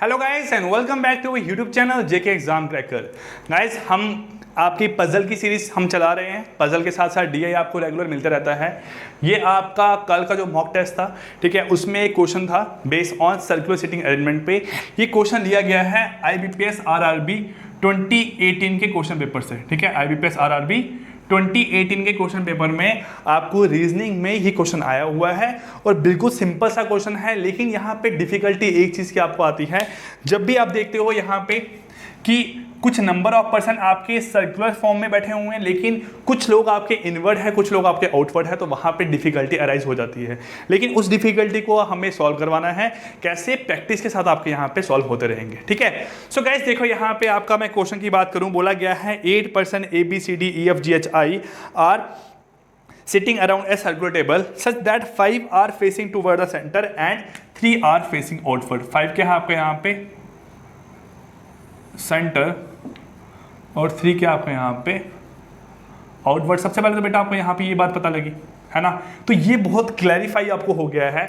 Hello guys and welcome back to YouTube channel JK exam cracker. Guys हम आपकी puzzle की series हम चला रहे हैं। पजल के साथ साथ डीआई आपको रेगुलर मिलता रहता है। ये आपका कल का जो मॉक टेस्ट था, ठीक है, उसमें एक क्वेश्चन था based on circular seating arrangement पे। ये क्वेश्चन लिया गया है IBPS RRB 2018 के क्वेश्चन पेपर से, ठीक है। IBPS RRB 2018 के क्वेश्चन पेपर में आपको रीजनिंग में ही क्वेश्चन आया हुआ है और बिल्कुल सिंपल सा क्वेश्चन है। लेकिन यहाँ पे डिफिकल्टी एक चीज़ की आपको आती है, जब भी आप देखते हो यहाँ पे कि कुछ नंबर ऑफ पर्सन आपके सर्कुलर फॉर्म में बैठे हुए हैं, लेकिन कुछ लोग आपके इनवर्ड है, कुछ लोग आपके आउटवर्ड है, तो वहाँ पे डिफिकल्टी अराइज हो जाती है। लेकिन उस डिफिकल्टी को हमें सॉल्व करवाना है कैसे, प्रैक्टिस के साथ आपके यहाँ पे सॉल्व होते रहेंगे, ठीक है। सो गाइस देखो यहाँ पे आपका मैं क्वेश्चन की बात करूँ, बोला गया है 8 person ABCDEFGHI are sitting around a circular table such that 5 are facing toward the center and 3 are facing outward। 5 क्या है आपका यहाँ पे सेंटर और 3 क्या आपका यहाँ पे आउटवर्ड। सबसे पहले तो बेटा आपको यहाँ पे ये बात पता लगी है ना, तो ये बहुत क्लैरिफाई आपको हो गया है।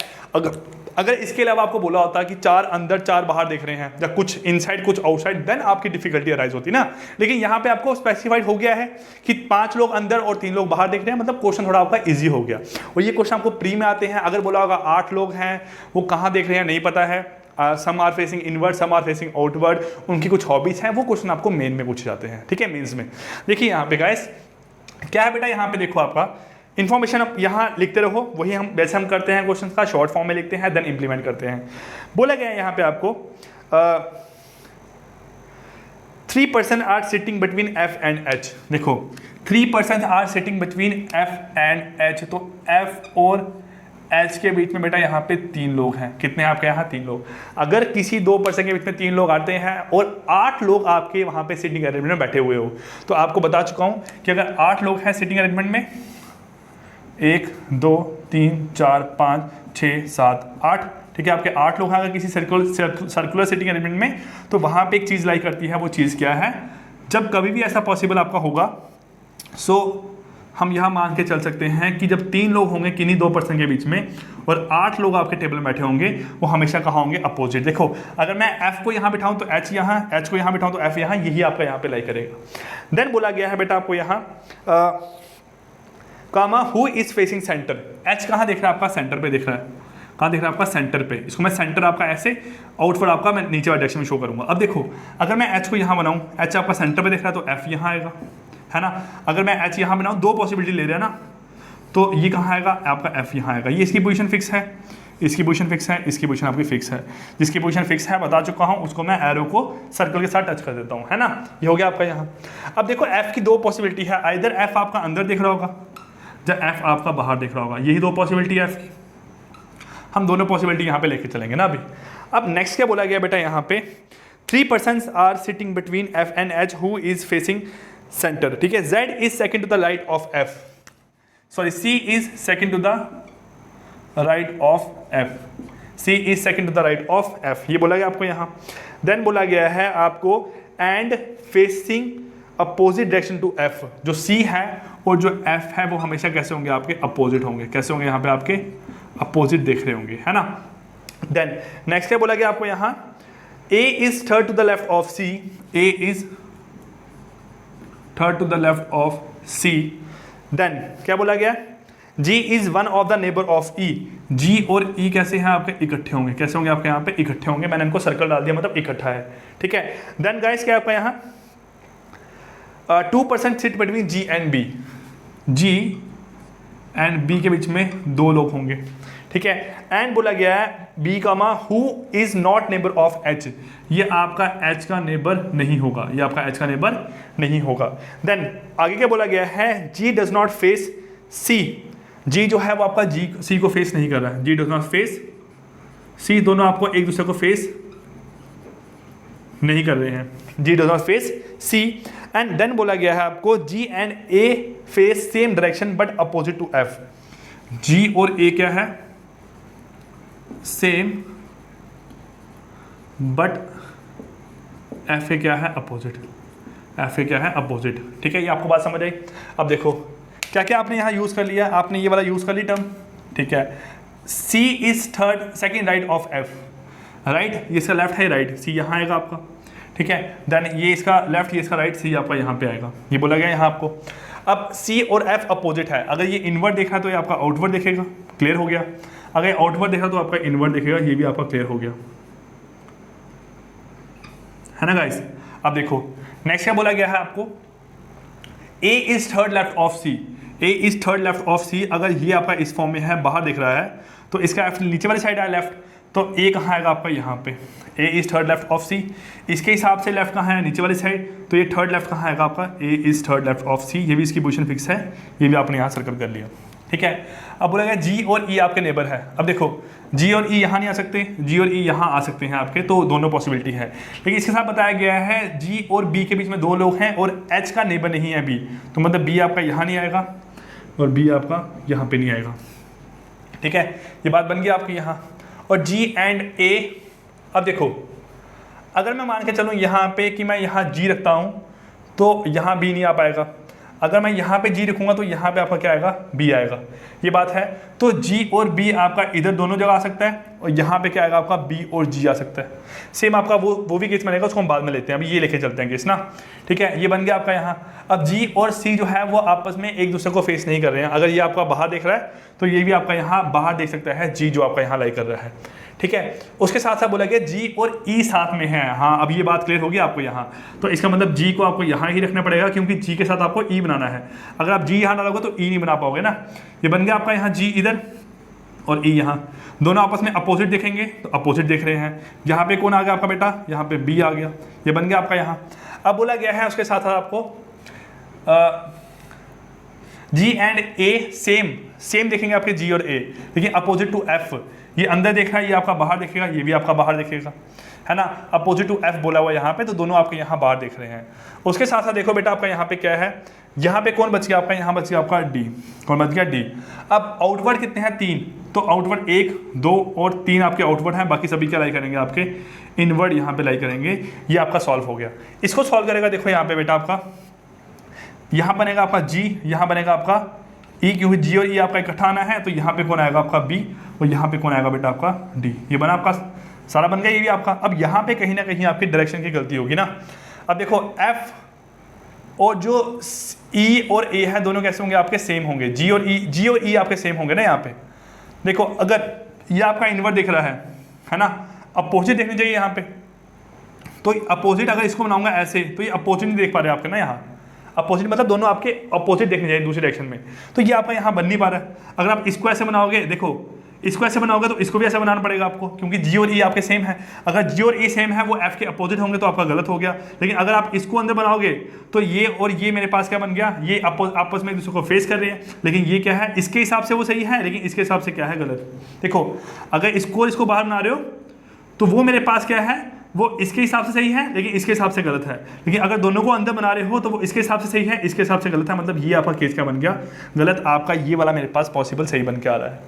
अगर इसके अलावा आपको बोला होता कि 4 अंदर 4 बाहर देख रहे हैं, या कुछ इनसाइड कुछ आउटसाइड, देन आपकी डिफिकल्टी अराइज होती ना। लेकिन यहाँ पे आपको स्पेसिफाइड हो गया है कि 5 लोग अंदर और 3 लोग बाहर देख रहे हैं, मतलब क्वेश्चन थोड़ा आपका इजी हो गया। और ये क्वेश्चन आपको प्री में आते हैं। अगर बोला होगा 8 लोग हैं, वो कहाँ देख रहे हैं नहीं पता है, some are facing inward, some are facing outward, उनकी कुछ हॉबीज हैं, वो क्वेश्चन आपको मेन में पूछे जाते हैं, ठीक है, मेंस में। देखिए यहाँ पे गाइस क्या है बेटा, यहाँ पे देखो आपका इन्फॉर्मेशन आप यहाँ लिखते रहो, वही हम वैसे हम करते हैं क्वेश्चन का शॉर्ट फॉर्म में लिखते हैं, देन इंप्लीमेंट करते हैं। बोला गया है यहाँ पे आपको 3 person are sitting between F and H। देखो 3 person are sitting between F and H, तो F और H के बीच में बेटा यहाँ पे 3 लोग हैं। कितने आपके यहाँ 3 लोग। अगर किसी 2 पर्सन के बीच में 3 लोग आते हैं और 8 लोग आपके वहाँ पे सिटिंग अरेंजमेंट में बैठे हुए हो, तो आपको बता चुका हूँ कि अगर 8 लोग हैं सिटिंग अरेंजमेंट में, 1 2 3 4 5 6 7 8, ठीक है, आपके 8 लोग हैं अगर किसी सर्कुलर सिटिंग अरेंजमेंट में, तो वहाँ पे एक चीज़ लाई करती है। वो चीज़ क्या है, जब कभी भी ऐसा पॉसिबल आपका होगा, सो हम यहाँ मान के चल सकते हैं कि जब 3 लोग होंगे किन्हीं 2 पर्सन के बीच में और 8 लोग आपके टेबल में बैठे होंगे, वो हमेशा कहाँ होंगे, अपोजिट। देखो अगर मैं F को यहाँ बिठाऊँ तो H यहाँ, H को यहाँ बिठाऊँ तो F यहाँ, यही आपका यहाँ पे लाई करेगा। देन बोला गया है बेटा आपको यहाँ comma who is facing centre. H कहाँ देख रहा है आपका, सेंटर पे देख रहा है। कहाँ देख रहा है आपका, सेंटर पे। इसको मैं सेंटर आपका ऐसे, आउटवर्ड आपका मैं नीचे वाले डायरेक्शन में शो करूंगा। अब देखो अगर मैं H को यहाँ बनाऊँ, H आपका सेंटर पे देख रहा है तो F यहाँ आएगा, है ना। अगर मैं H यहाँ बनाऊँ, 2 पॉसिबिलिटी ले रहे हैं ना, तो ये कहाँ आएगा, आपका F यहाँ आएगा। ये इसकी पोजीशन फिक्स है, इसकी पोजीशन फिक्स है, इसकी पोजीशन आपकी फिक्स है। जिसकी पोजीशन फिक्स है बता चुका हूँ, उसको मैं एरो को सर्कल के साथ टच कर देता हूँ, है ना। ये हो गया आपका यहाँ। अब देखो F की 2 पॉसिबिलिटी है, आइदर F आपका अंदर दिख रहा होगा या F आपका बाहर दिख रहा होगा। यही 2 पॉसिबिलिटी है F की। हम दोनों पॉसिबिलिटी यहाँ पे लेके चलेंगे ना अभी। अब नेक्स्ट क्या बोला गया बेटा यहाँ पे, 3 persons are sitting between F and H who is facing centre, ठीक है। Z is second to the right of F, sorry C is second to the right of F, C is second to the right of F, ये बोला गया आपको यहाँ। Then बोला गया है आपको and facing opposite direction to F। जो C है और जो F है वो हमेशा कैसे होंगे, आपके अपोजिट होंगे। कैसे होंगे, यहाँ पे आपके अपोजिट देख रहे होंगे, है ना। देन नेक्स्ट क्या बोला गया आपको यहाँ, A is third to the left of C, A is third to the left of C। Then क्या बोला गया, G is one of the neighbour of E, G और E कैसे हैं आपके, इकट्ठे होंगे। कैसे होंगे आपके यहाँ पे, इकट्ठे होंगे। मैंने इनको सर्कल डाल दिया, मतलब इकट्ठा है, ठीक है। देन गाइस क्या आपका यहाँ 2 person sit between G and B, G and B के बीच में 2 लोग होंगे, ठीक है। एंड बोला गया है B comma who is not neighbour of H, ये आपका H का नेबर नहीं होगा, ये आपका H का नेबर नहीं होगा। देन आगे क्या बोला गया है, G does not face C, G जो है वो आपका C को फेस नहीं कर रहा है, G does not face C, दोनों आपको एक दूसरे को फेस नहीं कर रहे हैं, G does not face C। And then बोला गया है आपको G and A face same direction but opposite to F, G और A क्या है, सेम बट एफ ए क्या है, अपोजिट। एफ ए क्या है, अपोजिट, ठीक है। ये आपको बात समझ आई। अब देखो क्या क्या आपने यहाँ यूज़ कर लिया, आपने ये वाला यूज़ कर ली टर्म, ठीक है। C is third second right of F, right, ये इसका लेफ्ट है, राइट, सी यहाँ आएगा आपका, ठीक है। देन ये इसका लेफ्ट, ये इसका राइट, सी आपका यहाँ पे आएगा, ये बोला गया यहाँ आपको। अब सी और एफ अपोजिट है, अगर ये इनवर्ट देखा तो ये आपका आउटवर्ड देखेगा, क्लियर हो गया। अगर आउटवर्ड देखा तो आपका इनवर्ट देखेगा, ये भी आपका क्लियर हो गया, है ना गाइस। अब देखो नेक्स्ट क्या बोला गया है आपको, A is third left of C, A is third left of C. अगर ये आपका इस फॉर्म में है, बाहर दिख रहा है, तो इसका एफ नीचे वाली साइड है लेफ्ट, तो ए कहाँ आएगा आपका यहाँ पे, ए इज थर्ड लेफ्ट ऑफ सी। इसके हिसाब से लेफ्ट कहाँ है, नीचे वाली साइड, तो ये थर्ड लेफ्ट कहाँ आएगा आपका, ए इज थर्ड लेफ्ट ऑफ सी। ये भी इसकी पोजीशन फिक्स है, ये भी आपने यहाँ सर्कल कर लिया, ठीक है। अब बोला गया जी और ई आपके नेबर है। अब देखो जी और ई यहाँ नहीं आ सकते, जी और ई यहाँ आ सकते हैं आपके, तो दोनों पॉसिबिलिटी है। लेकिन इसके साथ बताया गया है जी और बी के बीच में 2 लोग हैं और एच का नेबर नहीं है बी, तो मतलब बी आपका यहाँ नहीं आएगा और बी आपका यहाँ पे नहीं आएगा, ठीक है। ये बात बन गई आपकी यहाँ। और जी एंड ए, अब देखो अगर मैं मान के चलूँ यहाँ पे कि मैं यहाँ जी रखता हूँ तो यहाँ बी नहीं आ पाएगा, अगर मैं यहाँ पे जी रखूँगा तो यहाँ पे आपका क्या आएगा, बी आएगा, ये बात है। तो जी और बी आपका इधर दोनों जगह आ सकता है और यहाँ पे क्या आएगा आपका, बी और जी आ सकता है। सेम आपका वो भी केस बनेगा, उसको हम बाद में लेते हैं, अभी ये लेके चलते हैं केस ना, ठीक है। ये बन गया आपका यहाँ। अब जी और सी जो है वो आपस में एक दूसरे को फेस नहीं कर रहे हैं, अगर ये आपका बाहर देख रहा है तो ये भी आपका यहाँ बाहर देख सकता है, जी जो आपका यहाँ लाई कर रहा है, ठीक है। उसके साथ साथ बोला गया जी और ई साथ में है। हाँ, अब ये बात क्लियर होगी आपको यहाँ, तो इसका मतलब जी को आपको यहाँ ही रखना पड़ेगा क्योंकि जी के साथ आपको ई बनाना है। अगर आप जी यहाँ डालोगे तो ई नहीं बना पाओगे ना। ये बन गया आपका यहाँ जी इधर और ई यहाँ, दोनों आपस में अपोजिट देखेंगे तो अपोजिट देख रहे हैं। यहाँ पे कौन आ गया आपका बेटा, यहाँ पे बी आ गया, ये बन गया आपका यहाँ। अब बोला गया है उसके साथ साथ आपको जी एंड ए सेम देखेंगे आपके जी और ए, लेकिन अपोजिट टू एफ, ये अंदर देख रहा है, ये आपका बाहर देखेगा, ये भी आपका बाहर देखेगा, है ना। अपोजिट टू एफ बोला हुआ यहाँ पे, तो दोनों आपके यहाँ बाहर देख रहे हैं। उसके साथ साथ देखो बेटा आपका यहाँ पे क्या है, यहाँ पे कौन बच गया आपका, यहाँ बच गया आपका डी, कौन बच गया, डी। अब आउटवर्ड कितने हैं, 3, तो आउटवर्ड 1, 2 और 3 आपके आउटवर्ड हैं, बाकी सभी क्या लाई करेंगे आपके इनवर्ड यहाँ पे लाई करेंगे। ये आपका सॉल्व हो गया। इसको सॉल्व करेगा, देखो यहाँ पे बेटा आपका यहाँ बनेगा आपका जी, यहाँ बनेगा आपका ई, क्योंकि जी और ई आपका इकट्ठा आना है, तो यहाँ पे कौन आएगा आपका बी और यहाँ पे कौन आएगा बेटा आपका डी। ये बना आपका सारा बन गया, ये भी आपका। अब यहाँ पे कहीं ना कहीं आपकी डायरेक्शन की गलती होगी ना। अब देखो एफ और जो ई और ए है दोनों कैसे होंगे आपके, सेम होंगे, जी और ई आपके सेम होंगे ना। यहाँ पे देखो अगर ये आपका इनवर्ट दिख रहा है ना, अपोजिट देखनी चाहिए यहाँ पे, तो अपोजिट अगर इसको बनाऊंगा ऐसे तो ये अपोजिट नहीं देख पा रहे आपके ना, यहाँ अपोजिट मतलब दोनों आपके अपोजिट देखने चाहिए दूसरे डायरेक्शन में, तो ये आपका यहाँ बन नहीं पा रहा है। अगर आप इसको ऐसे बनाओगे, देखो इसको ऐसे बनाओगे तो इसको भी ऐसे बनाना पड़ेगा आपको, क्योंकि जी और ई आपके सेम है। अगर जी और ई सेम है वो एफ के अपोजिट होंगे तो आपका गलत हो गया। लेकिन अगर आप इसको अंदर बनाओगे तो ये और ये मेरे पास क्या बन गया, ये आपस में एक दूसरे को फेस कर रहे हैं, लेकिन ये क्या है, इसके हिसाब से वो सही है, लेकिन इसके हिसाब से क्या है, गलत। देखो अगर इसको बाहर बना रहे हो तो वो मेरे पास क्या है, वो इसके हिसाब से सही है लेकिन इसके हिसाब से गलत है। लेकिन अगर दोनों को अंदर बना रहे हो तो वो इसके हिसाब से सही है, इसके हिसाब से गलत है। मतलब ये आपका केस क्या बन गया, गलत। आपका ये वाला मेरे पास पॉसिबल सही बन के आ रहा है,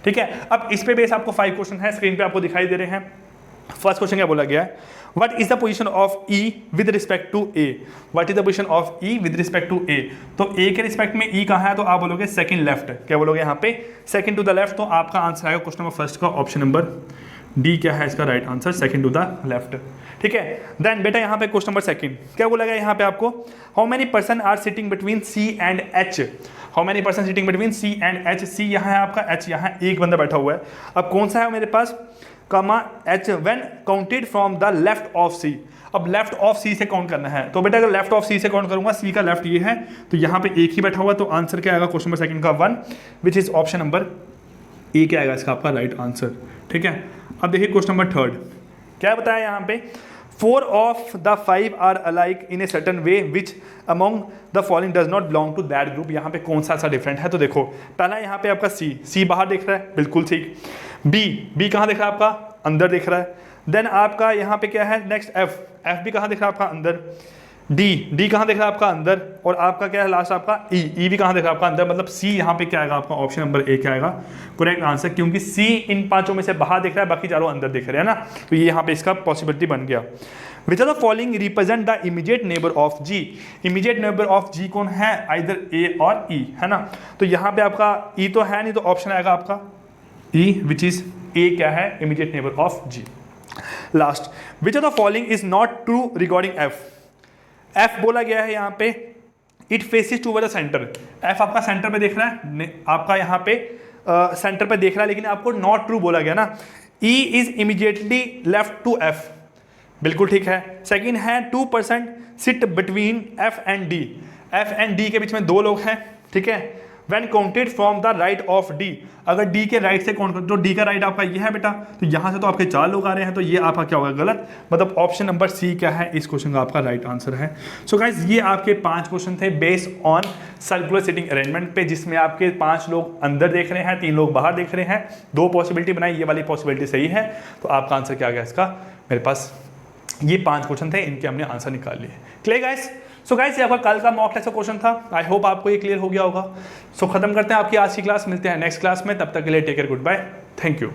ठीक है। अब इस पे बेस आपको 5 क्वेश्चन है, स्क्रीन पे आपको दिखाई दे रहे हैं। फर्स्ट क्वेश्चन क्या बोला गया है, what is the position of E with respect to A. What is the position of E with respect to A, तो ए के रिस्पेक्ट में ई कहाँ है, तो आप बोलोगे सेकंड लेफ्ट। क्या बोलोगे यहाँ पे, सेकंड टू द लेफ्ट। तो आपका आंसर आएगा क्वेश्चन नंबर फर्स्ट का ऑप्शन नंबर डी क्या है इसका right answer, second to the left, ठीक है। देन बेटा यहाँ पे क्वेश्चन नंबर सेकंड क्या बोला गया यहाँ पे आपको, how many person are sitting between C and H. How many person sitting between C and H, C यहाँ है आपका, एच यहाँ एक बंदा बैठा हुआ है। अब कौन सा है मेरे पास, comma H when counted from the left of C. अब लेफ्ट ऑफ सी से काउंट करना है, तो बेटा अगर लेफ्ट ऑफ सी से काउंट करूंगा, सी का लेफ्ट ये है तो यहाँ पे एक ही बैठा हुआ, तो आंसर क्या आएगा क्वेश्चन नंबर सेकंड का 1, which is option number A क्या आएगा इसका आपका राइट आंसर, ठीक है। अब देखिए क्वेश्चन नंबर थर्ड क्या बताया यहाँ पे, 4 of the 5 are alike in a certain way which among the following does not belong to that group। यहाँ पे कौन सा डिफरेंट है, तो देखो पहला यहाँ पे आपका सी बाहर दिख रहा है, बिल्कुल ठीक। बी कहाँ दिख रहा है आपका, अंदर दिख रहा है। देन आपका यहाँ पे क्या है नेक्स्ट, एफ भी कहाँ दिख रहा है आपका, अंदर। डी कहाँ दिख रहा है आपका, अंदर। और आपका क्या है लास्ट आपका ई भी कहाँ दिख रहा है आपका, अंदर। मतलब सी यहाँ पे क्या आएगा आपका ऑप्शन नंबर ए क्या आएगा करेक्ट आंसर, क्योंकि सी इन 5 में से बाहर दिख रहा है, बाकी चारों अंदर दिख रहे हैं ना, तो ये यहाँ पे इसका पॉसिबिलिटी बन गया। Which are the following represent the immediate neighbour of G. Immediate neighbour of G कौन है, आइदर ए और ई, है ना। तो यहाँ पे आपका ई तो है नहीं, तो ऑप्शन आएगा आपका ई, विच इज ए क्या है immediate neighbour of G. Last, which of the following is not true regarding F. F बोला गया है यहाँ पे it faces toward the centre. F आपका सेंटर पे देख रहा है, आपका यहाँ पे सेंटर पे देख रहा है, लेकिन आपको नॉट ट्रू बोला गया ना। E is immediately left to F, बिल्कुल ठीक है। सेकंड है 2% sit between F and D. F and D के बीच में 2 लोग हैं, ठीक है। When counted from the right of D, अगर D के राइट से काउंट करो तो D का राइट आपका ये है बेटा, तो यहाँ से तो आपके 4 लोग आ रहे हैं, तो ये आपका क्या होगा गलत, मतलब ऑप्शन नंबर सी क्या है इस क्वेश्चन का आपका राइट आंसर है। सो गाइज ये आपके 5 क्वेश्चन थे based on circular seating arrangement पे, जिसमें आपके 5 लोग अंदर देख रहे हैं, 3 लोग बाहर देख रहे हैं, 2 पॉसिबिलिटी बनाई, ये वाली पॉसिबिलिटी सही है, तो आपका आंसर क्या आ गया इसका, मेरे पास ये 5 क्वेश्चन थे, इनके हमने आंसर निकाल लिए। Clear guys? सो गाइस ये आपका कल का मॉक टेस्ट का क्वेश्चन था, आई होप आपको ये क्लियर हो गया होगा। सो खत्म करते हैं आपकी आज की क्लास, मिलते हैं नेक्स्ट क्लास में, तब तक के लिए take care, goodbye, thank you.